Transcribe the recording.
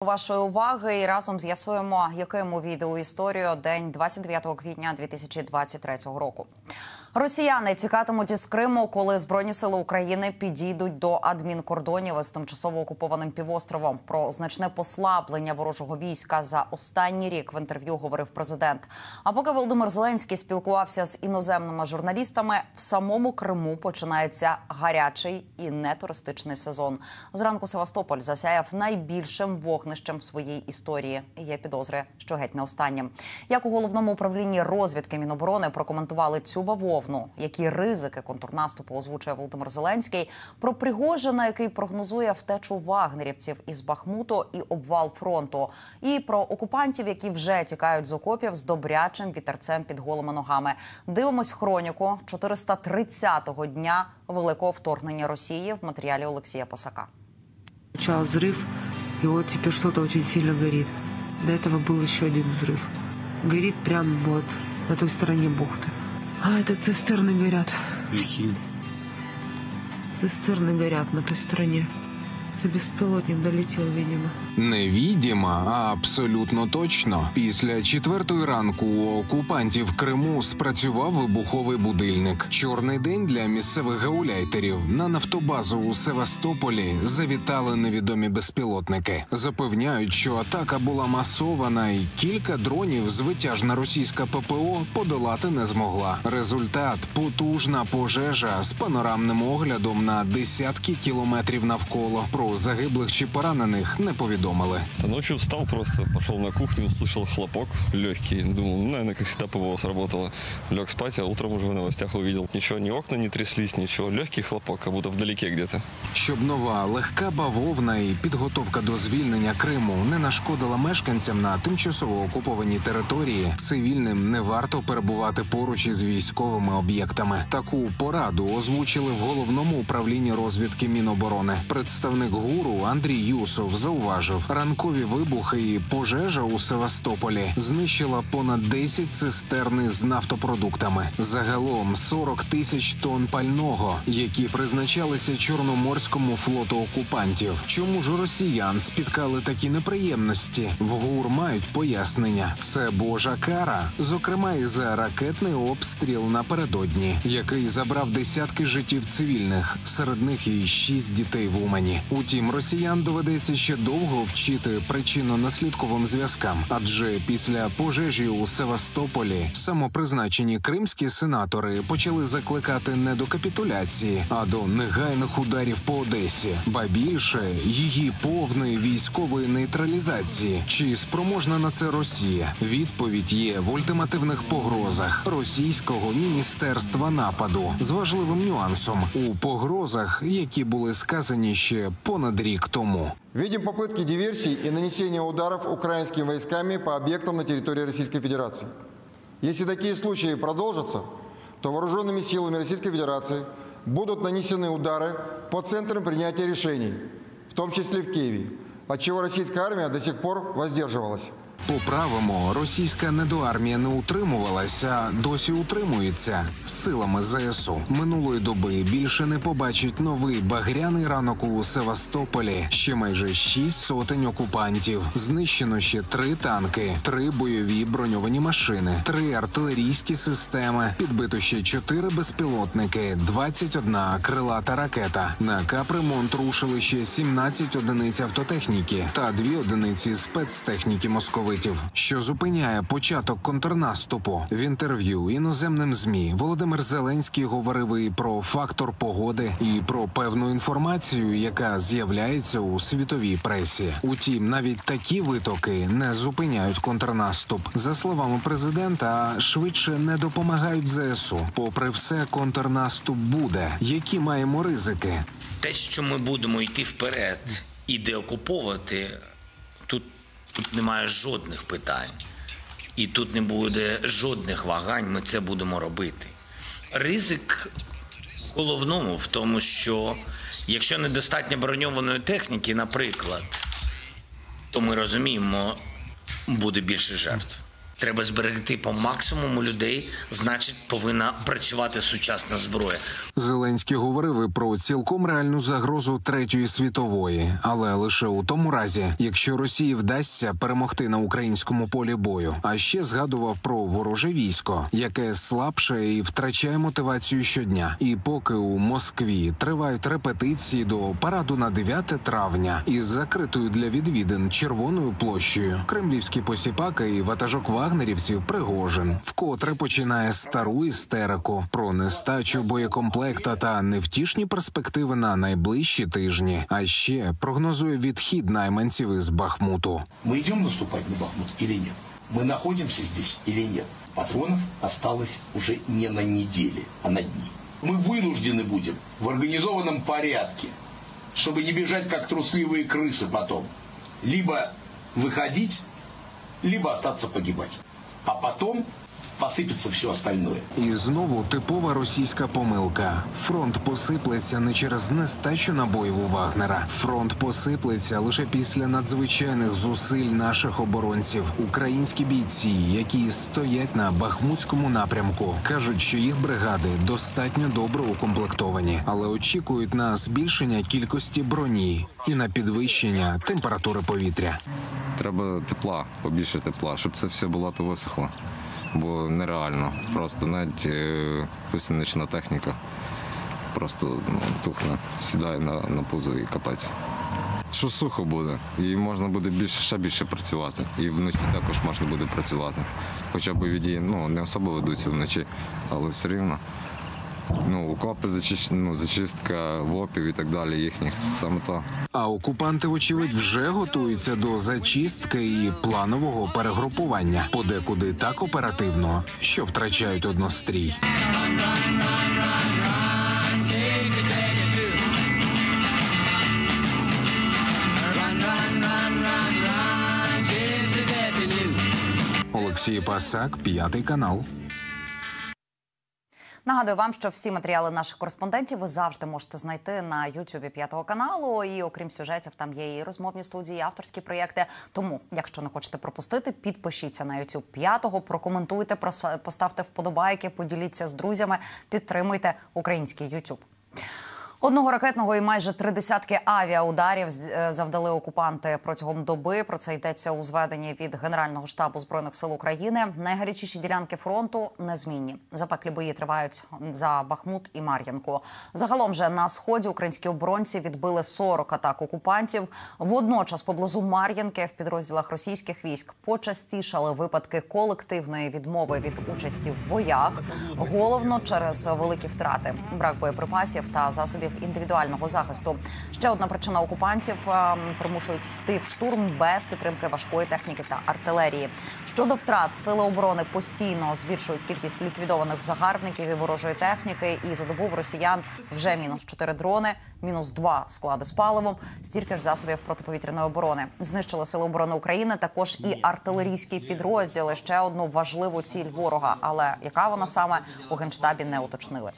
Вашої уваги і разом з'ясуємо, яким відео у історію день 29 квітня 2023 року. Росіяни тікатимуть із Криму, коли Збройні сили України підійдуть до адмінкордонів із тимчасово окупованим півостровом. Про значне послаблення ворожого війська за останній рік в інтерв'ю говорив президент. А поки Володимир Зеленський спілкувався з іноземними журналістами, в самому Криму починається гарячий і нетуристичний сезон. Зранку Севастополь засяяв найбільшим вогнищем в своїй історії. Є підозри, що геть не останнім. Як у Головному управлінні розвідки Міноборони прокоментували цю бавовну, які ризики контрнаступу озвучує Володимир Зеленський, про Пригожина, який прогнозує втечу вагнерівців із Бахмуту і обвал фронту, і про окупантів, які вже тікають з окопів з добрячим вітерцем під голими ногами. Дивимось хроніку 430-го дня великого вторгнення Росії в матеріалі Олексія Пасака. Начал взрыв, и вот теперь что-то очень сильно горит. До этого был еще один взрыв. Горит прямо вот на той стороне бухты. А, это цистерны горят. Какие? Цистерны горят на той стороне. Безпілотник долетів, видимо. Невідімо, а абсолютно точно. Після 4-ї ранку у окупантів в Криму спрацював вибуховий будильник. Чорний день для місцевих гауляйтерів. На нафтобазу у Севастополі завітали невідомі безпілотники. Запевняють, що атака була масована і кілька дронів звитяжна російська ППО подолати не змогла. Результат – потужна пожежа з панорамним оглядом на десятки кілометрів навколо. Про загиблих чи поранених не повідомили. Ночью встал просто, пошел на кухню, услышал хлопок легкий. Думал, наверное, как всегда ПВО сработало. Лег спать, а утром уже в новостях увидел. Ничего, ни окна не тряслись, ничего. Легкий хлопок, как будто вдалеке где-то. Щоб нова легка бавовна і підготовка до звільнення Криму не нашкодила мешканцям на тимчасово окупованій території, цивільним не варто перебувати поруч із військовими об'єктами. Таку пораду озвучили в Головному управлінні розвідки Міноборони. Представник ГУРу Андрій Юсов зауважив, ранкові вибухи і пожежа у Севастополі знищила понад 10 цистерн з нафтопродуктами. Загалом 40 тисяч тонн пального, які призначалися Чорноморському флоту окупантів. Чому ж росіян спіткали такі неприємності? В ГУР мають пояснення. Це Божа кара, зокрема і за ракетний обстріл напередодні, який забрав десятки життів цивільних, серед них і 6 дітей в Умані. Утім, росіян доведеться ще довго вчити причинно-наслідковим зв'язкам, адже після пожежі у Севастополі самопризначені кримські сенатори почали закликати не до капітуляції, а до негайних ударів по Одесі, ба більше її повної військової нейтралізації. Чи спроможна на це Росія? Відповідь є в ультимативних погрозах російського міністерства нападу з важливим нюансом у погрозах, які були сказані ще понад рік тому. Видим попытки диверсий и нанесения ударов украинскими войсками по объектам на территории Российской Федерации. Если такие случаи продолжатся, то вооруженными силами Российской Федерации будут нанесены удары по центрам принятия решений, в том числе в Киеве, от чего российская армия до сих пор воздерживалась. По-правому, російська недоармія не утримувалася, а досі утримується силами ЗСУ. Минулої доби більше не побачить новий багряний ранок у Севастополі. Ще майже 6 сотень окупантів. Знищено ще 3 танки, 3 бойові броньовані машини, 3 артилерійські системи, підбито ще 4 безпілотники, 21 крилата ракета. На капремонт рушили ще 17 одиниць автотехніки та 2 одиниці спецтехніки московитів. Що зупиняє початок контрнаступу? В інтерв'ю іноземним ЗМІ Володимир Зеленський говорив і про фактор погоди, і про певну інформацію, яка з'являється у світовій пресі. Утім, навіть такі витоки не зупиняють контрнаступ. За словами президента, швидше не допомагають ЗСУ. Попри все, контрнаступ буде. Які маємо ризики? Те, що ми будемо йти вперед і деокуповувати, тут немає жодних питань. І тут не буде жодних вагань, ми це будемо робити. Ризик головному в тому, що якщо недостатньо броньованої техніки, наприклад, то ми розуміємо, буде більше жертв. Треба зберегти по максимуму людей, значить повинна працювати сучасна зброя. Зеленський говорив і про цілком реальну загрозу Третьої світової, але лише у тому разі, якщо Росії вдасться перемогти на українському полі бою. А ще згадував про вороже військо, яке слабше і втрачає мотивацію щодня. І поки у Москві тривають репетиції до параду на 9 травня із закритою для відвідин Червоною площею, кремлівські посіпаки і ватажок вагнерівців Пригожин вкотре починає стару істерику про нестачу боєкомплекта та невтішні перспективи на найближчі тижні. А ще прогнозує відхід найманців із Бахмуту. Мы идем наступать на Бахмут или нет? Мы находимся здесь или нет? Патронов осталось уже не на неделе, а на дни. Мы вынуждены будем в организованном порядке, чтобы не бежать как трусливые крысы потом, либо выходить, либо остаться погибать. А потом посипеться все остальное. І знову типова російська помилка. Фронт посиплеться не через нестачу набоїв у Вагнера. Фронт посиплеться лише після надзвичайних зусиль наших оборонців. Українські бійці, які стоять на Бахмутському напрямку, кажуть, що їх бригади достатньо добре укомплектовані, але очікують на збільшення кількості броні і на підвищення температури повітря. Треба тепла, побільше тепла, щоб це все було то висохло. Бо нереально. Просто навіть висадочна техніка просто тухне, сідає на пузо і капець. Що сухо буде, і можна буде ще більше працювати. І вночі також можна буде працювати. Хоча бойові дії не особо ведуться вночі, але все рівно. Окопи, зачистка ВОПів і так далі їхніх, це саме то. А окупанти, вочевидь, вже готуються до зачистки і планового перегрупування. Подекуди так оперативно, що втрачають однострій. Олексій Пасак, 5 канал. Нагадую вам, що всі матеріали наших кореспондентів ви завжди можете знайти на Ютубі 5 каналу. І окрім сюжетів, там є і розмовні студії, і авторські проєкти. Тому, якщо не хочете пропустити, підпишіться на Ютуб 5, прокоментуйте, поставте вподобайки, поділіться з друзями, підтримуйте український Ютуб. Одного ракетного і майже 30 авіаударів завдали окупанти протягом доби. Про це йдеться у зведенні від Генерального штабу Збройних сил України. Найгарячіші ділянки фронту незмінні. Запеклі бої тривають за Бахмут і Мар'їнку. Загалом же на сході українські оборонці відбили 40 атак окупантів. Водночас поблизу Мар'їнки в підрозділах російських військ почастішали випадки колективної відмови від участі в боях. Головно через великі втрати, брак боєприпасів та засобів індивідуального захисту. Ще одна причина окупантів – примушують йти в штурм без підтримки важкої техніки та артилерії. Щодо втрат, сили оборони постійно збільшують кількість ліквідованих загарбників і ворожої техніки. І за добу в росіян вже мінус 4 дрони, мінус 2 склади з паливом, стільки ж засобів протиповітряної оборони. Знищили сили оборони України також і артилерійські підрозділи. Ще одну важливу ціль ворога. Але яка вона саме, у Генштабі не уточнили.